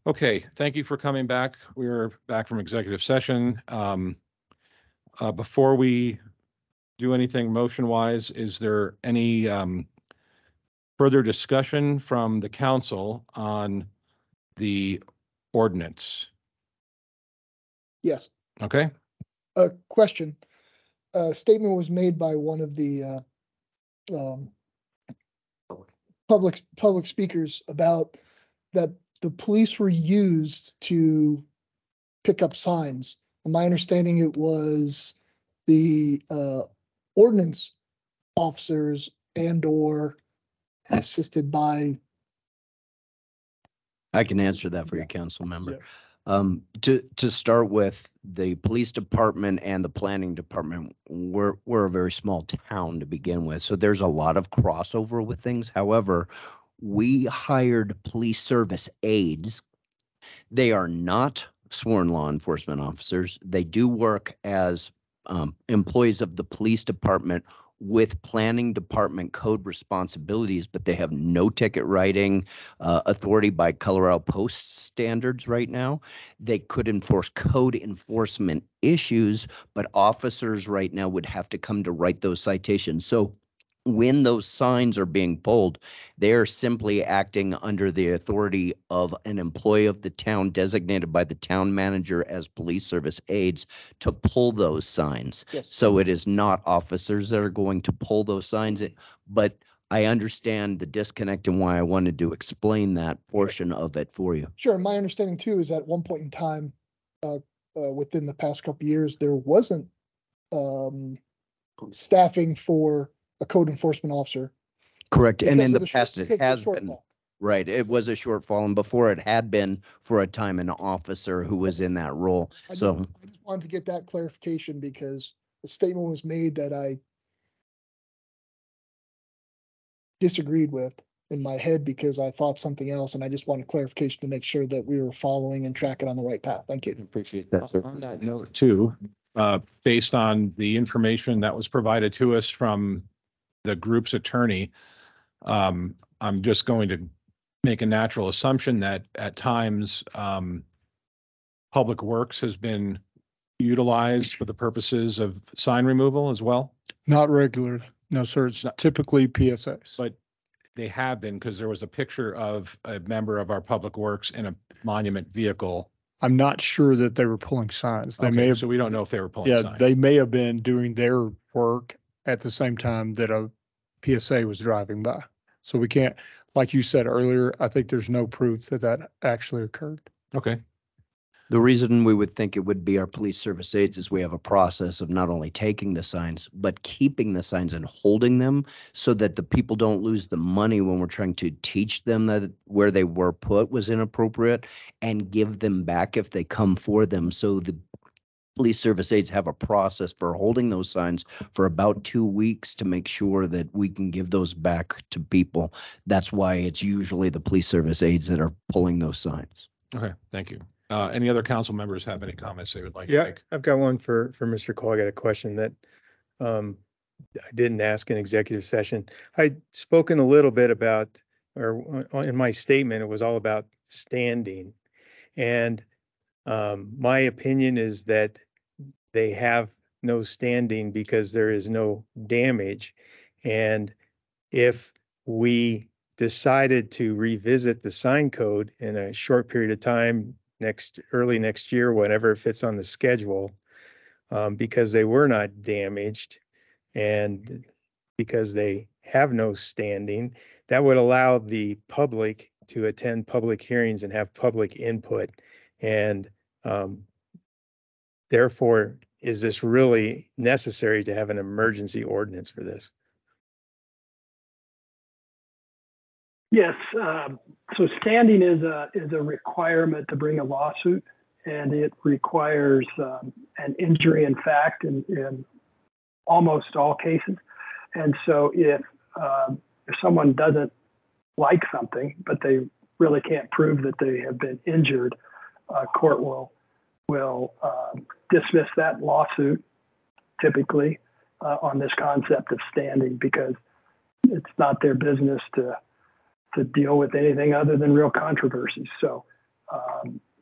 Okay, thank you for coming back. We're back from executive session. Before we do anything motion-wise, is there any further discussion from the council on the ordinance? Yes. Okay. A question. A statement was made by one of the public speakers about that the police were used to pick up signs. In my understanding, it was the ordinance officers and/or assisted by. I can answer that for you, council member. To start with, the police department and the planning department, we're a very small town to begin with, so there's a lot of crossover with things. However, we hired police service aides. They are not sworn law enforcement officers. They do work as employees of the police department with planning department code responsibilities, but they have no ticket writing authority by Colorado Post standards right now. They could enforce code enforcement issues, but officers right now would have to come to write those citations. So when those signs are being pulled, they are simply acting under the authority of an employee of the town designated by the town manager as police service aides to pull those signs. Yes. So it is not officers that are going to pull those signs, but I understand the disconnect and why I wanted to explain that portion of it for you. Sure. My understanding too is at one point in time, within the past couple of years, there wasn't staffing for a code enforcement officer. Correct. And in the because past, of it has been. shortfall. Right. It was a shortfall. And before it had been for a time an officer who was in that role. I So just wanted to get that clarification because a statement was made that I disagreed with in my head because I thought something else. And I just wanted clarification to make sure that we were following and tracking on the right path. Thank you. appreciate that, sir. On that note too, based on the information that was provided to us from the group's attorney, I'm just going to make a natural assumption that at times Public Works has been utilized for the purposes of sign removal as well. Not regularly. No, sir. It's typically PSAs. But they have been, because there was a picture of a member of our Public Works in a monument vehicle. I'm not sure that they were pulling signs. They may have. So we don't know if they were pulling Yeah, signs. they may have been doing their work at the same time that a PSA was driving by. So we can't, like you said earlier, I think there's no proof that that actually occurred. Okay. The reason we would think it would be our police service aides is we have a process of not only taking the signs, but keeping the signs and holding them so that the people don't lose the money when we're trying to teach them that where they were put was inappropriate and give them back if they come for them. So the police service aides have a process for holding those signs for about 2 weeks to make sure that we can give those back to people. That's why it's usually the police service aides that are pulling those signs. Okay. Thank you. Any other council members have any comments they would like to make? I've got one for Mr. Cole. I got a question that I didn't ask in executive session. I'd spoken a little bit about, or in my statement, it was all about standing. And my opinion is that they have no standing because there is no damage. And if we decided to revisit the sign code in a short period of time, early next year, whenever it fits on the schedule, because they were not damaged and because they have no standing, that would allow the public to attend public hearings and have public input. And therefore, is this really necessary to have an emergency ordinance for this? Yes. So standing is a requirement to bring a lawsuit, and it requires an injury in fact in almost all cases. And so if someone doesn't like something, but they really can't prove that they have been injured, court will dismiss that lawsuit typically on this concept of standing, because it's not their business to deal with anything other than real controversies. So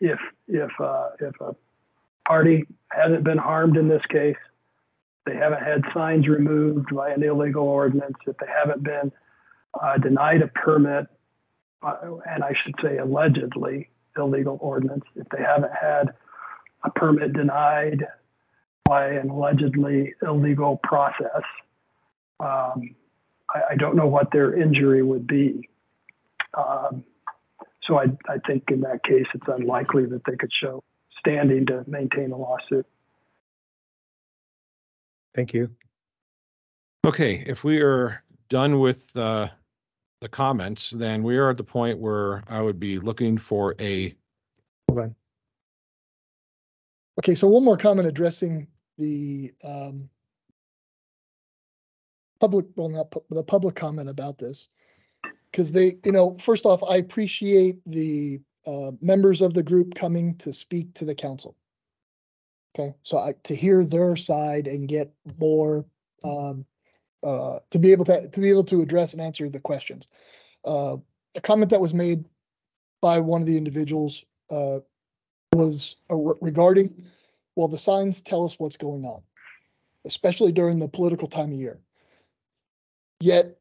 If a party hasn't been harmed in this case, they haven't had signs removed by an illegal ordinance, if they haven't been denied a permit, and I should say allegedly illegal ordinance, if they haven't had a permit denied by an allegedly illegal process, I don't know what their injury would be. So I think in that case, it's unlikely that they could show standing to maintain a lawsuit. Thank you. Okay, if we are done with the comments, then we are at the point where I would be looking for a, Hold on. Okay, so one more comment addressing the public, well, not the public comment about this. Because they, first off, I appreciate the members of the group coming to speak to the council. Okay, so to hear their side and get more, to be able to address and answer the questions. A comment that was made by one of the individuals was regarding, well, the signs tell us what's going on, especially during the political time of year. Yet,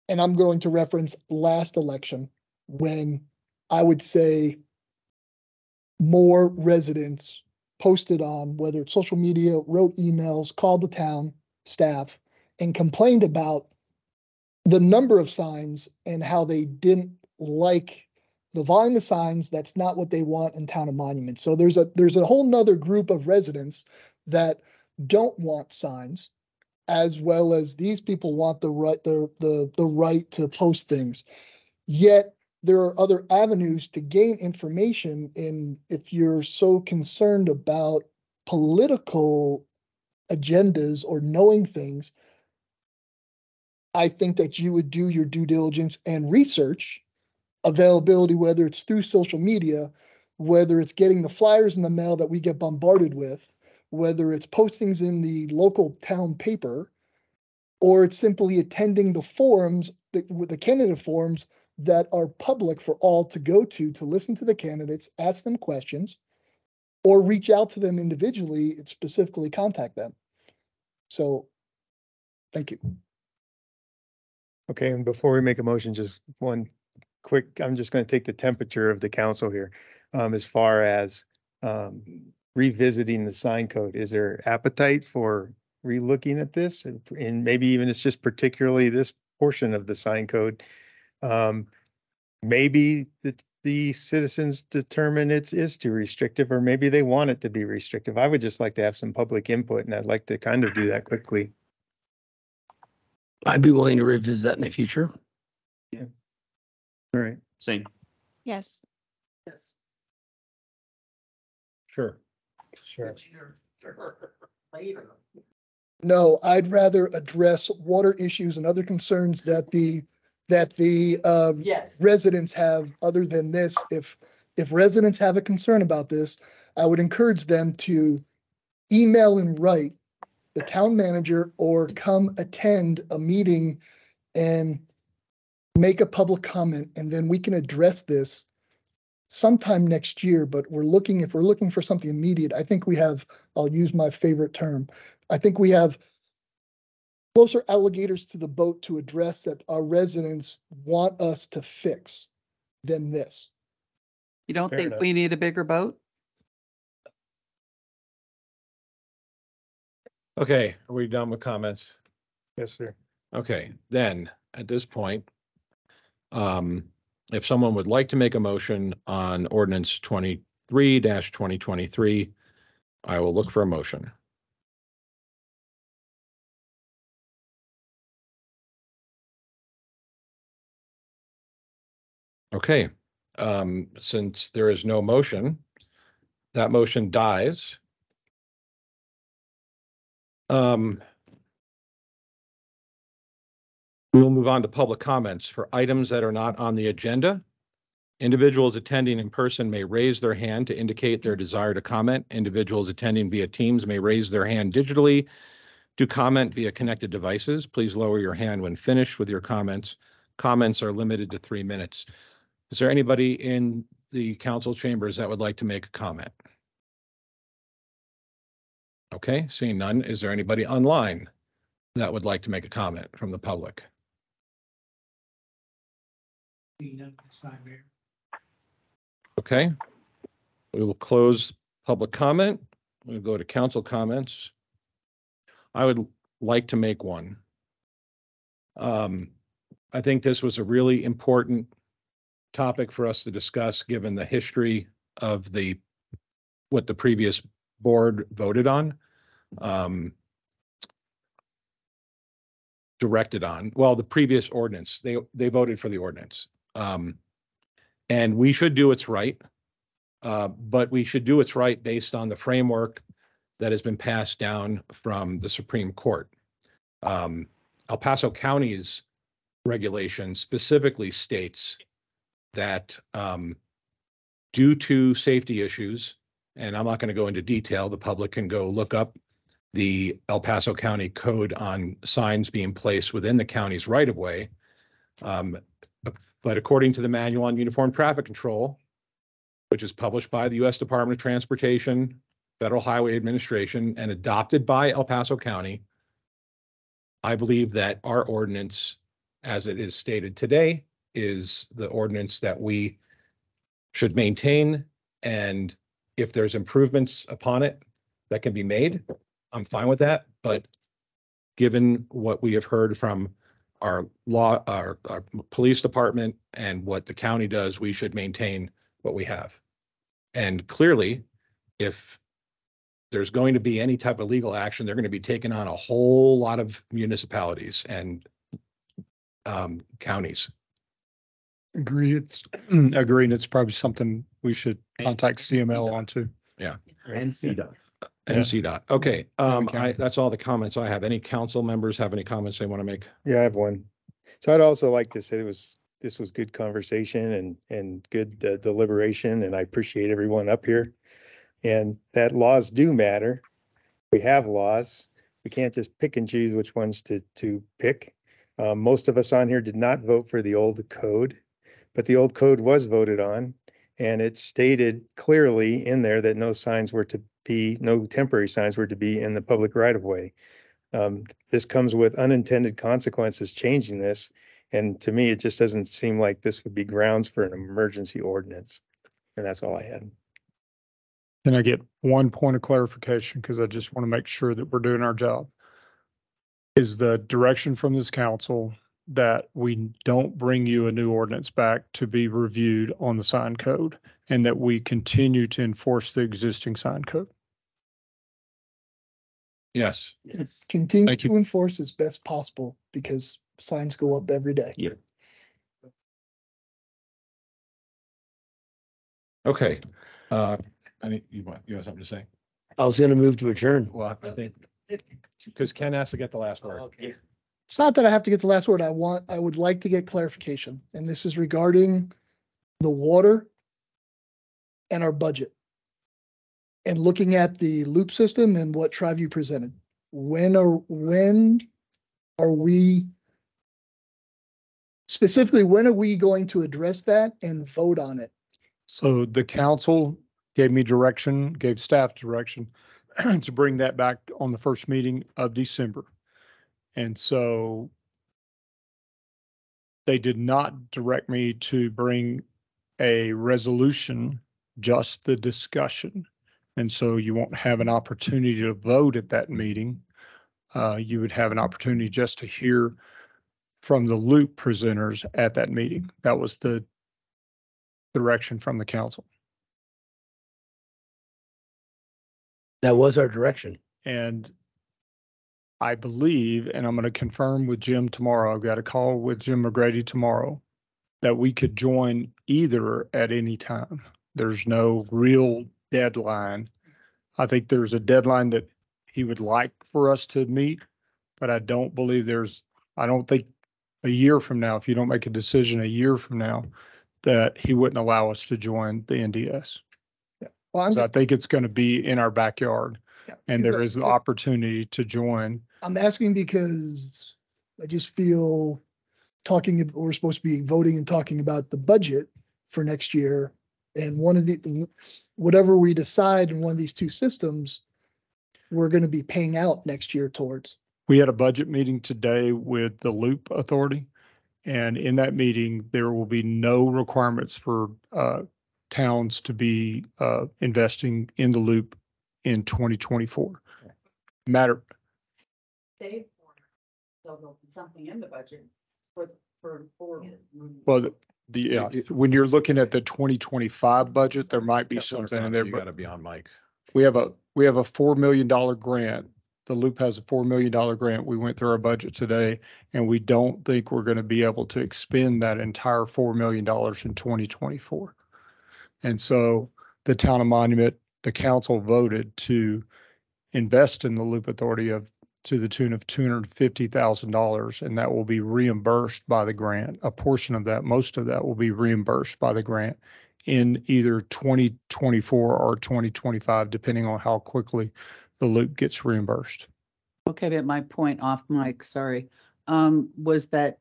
and I'm going to reference last election when I would say more residents posted on, whether it's social media, wrote emails, called the town staff and complained about the number of signs and how they didn't like the volume of signs. That's not what they want in Town of Monument. So there's a whole nother group of residents that don't want signs, as well as these people want the right to post things. Yet there are other avenues to gain information. And if you're so concerned about political agendas or knowing things, I think that you would do your due diligence and research availability, whether it's through social media, whether it's getting the flyers in the mail that we get bombarded with, whether it's postings in the local town paper, or it's simply attending the forums, the candidate forums that are public for all to go to listen to the candidates, ask them questions, or reach out to them individually and specifically contact them. So, thank you. Okay, and before we make a motion, just one quick, I'm just going to take the temperature of the council here. As far as revisiting the sign code, is there appetite for re-looking at this? And maybe even it's just particularly this portion of the sign code. Maybe the citizens determine it is too restrictive, or maybe they want it to be restrictive. I would just like to have some public input, and I'd like to kind of do that quickly. I'd be willing to revisit that in the future. All right. Same. Yes. Yes. sure. Sure. Later. No, I'd rather address water issues and other concerns that the Yes. residents have other than this. If residents have a concern about this, I would encourage them to email and write the town manager or come attend a meeting and make a public comment, and then we can address this sometime next year. But if we're looking for something immediate, I think we have, I'll use my favorite term, I think we have closer alligators to the boat to address that our residents want us to fix than this. You don't Fair think enough. we need a bigger boat? Okay, are we done with comments? Yes, sir. Okay, then at this point, if someone would like to make a motion on ordinance 23-2023, I will look for a motion. Okay, since there is no motion, that motion dies. We will move on to public comments for items that are not on the agenda. Individuals attending in person may raise their hand to indicate their desire to comment. Individuals attending via Teams may raise their hand digitally to comment via connected devices. Please lower your hand when finished with your comments. Comments are limited to 3 minutes. Is there anybody in the council chambers that would like to make a comment? Okay, seeing none, is there anybody online that would like to make a comment from the public? Okay, we will close public comment. We'll go to council comments. I would like to make one. I think this was a really important topic for us to discuss, given the history of what the previous board voted on. Directed on, well, the previous ordinance, they voted for the ordinance. And we should do what's right. But we should do what's right based on the framework that has been passed down from the Supreme Court. El Paso County's regulation specifically states that due to safety issues, and I'm not going to go into detail, the public can go look up the El Paso County Code on signs being placed within the county's right-of-way. But according to the Manual on Uniform Traffic Control, which is published by the U.S. Department of Transportation, Federal Highway Administration, and adopted by El Paso County, I believe that our ordinance, as it is stated today, is the ordinance that we should maintain. And if there's improvements upon it that can be made, I'm fine with that. But given what we have heard from our police department and what the county does, we should maintain what we have. And clearly, if there's going to be any type of legal action, they're going to be taking on a whole lot of municipalities and counties. Agree. Agree. And it's probably something we should contact CML on too. And CDOT. And CDOT. Okay, Okay. that's all the comments I have. Any council members have any comments they want to make? Yeah, I have one. So I'd also like to say this was good conversation and good deliberation, and I appreciate everyone up here. And that laws do matter. We have laws. We can't just pick and choose which ones to pick. Most of us on here did not vote for the old code, but the old code was voted on, and it stated clearly in there that no temporary signs were to be in the public right of way. This comes with unintended consequences changing this. And to me, it just doesn't seem like this would be grounds for an emergency ordinance. And that's all I had. Can I get one point of clarification? Because I just want to make sure that we're doing our job. Is the direction from this council that we don't bring you a new ordinance back to be reviewed on the sign code, and that we continue to enforce the existing sign code? Yes. Continue Thank you. to enforce as best possible because signs go up every day. Okay. You have something to say? I was gonna move to adjourn. Well, I think, because Ken has to get the last word. It's not that I have to get the last word. I would like to get clarification, and this is regarding the water and our budget. And looking at the loop system and what Triview presented. When are we specifically, when are we going to address that and vote on it? So the council gave me direction, gave staff direction to bring that back on the first meeting of December. And so they did not direct me to bring a resolution, just the discussion. And so you won't have an opportunity to vote at that meeting. You would have an opportunity just to hear from the loop presenters at that meeting. That was the direction from the council. That was our direction. And I believe, and I'm going to confirm with Jim tomorrow, I've got a call with Jim McGrady tomorrow, that we could join either at any time. There's no real deadline. I think there's a deadline that he would like for us to meet, but I don't think a year from now, if you don't make a decision a year from now, that he wouldn't allow us to join the NDS. Well, So I think it's going to be in our backyard, and there is the opportunity to join. I'm asking because I just feel we're supposed to be voting and talking about the budget for next year. And one of the, whatever we decide in one of these two systems, we're going to be paying out next year towards. We had a budget meeting today with the Loop Authority. And in that meeting, there will be no requirements for towns to be investing in the Loop in 2024. Matter, They, so there'll be something in the budget for. well, yeah, when you're looking at the 2025 budget, there might be something in there, You but gotta be on mic. we have a $4 million grant. The Loop has a $4 million grant. We went through our budget today, and we don't think we're going to be able to expend that entire $4 million in 2024. And so the town of Monument, the council voted to invest in the Loop Authority to the tune of $250,000, and that will be reimbursed by the grant. A portion of that, most of that will be reimbursed by the grant in either 2024 or 2025, depending on how quickly the Loop gets reimbursed. Okay, but my point off mic, sorry, was that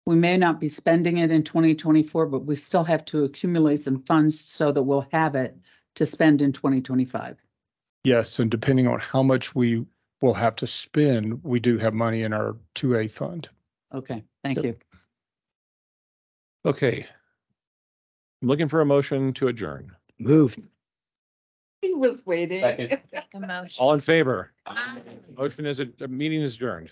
we may not be spending it in 2024, but we still have to accumulate some funds so that we'll have it to spend in 2025. Yes, and depending on how much we will have to spend, we do have money in our 2A fund. Okay, thank you. Okay. I'm looking for a motion to adjourn. Moved. He was waiting. All in favor? Motion is, meeting is adjourned.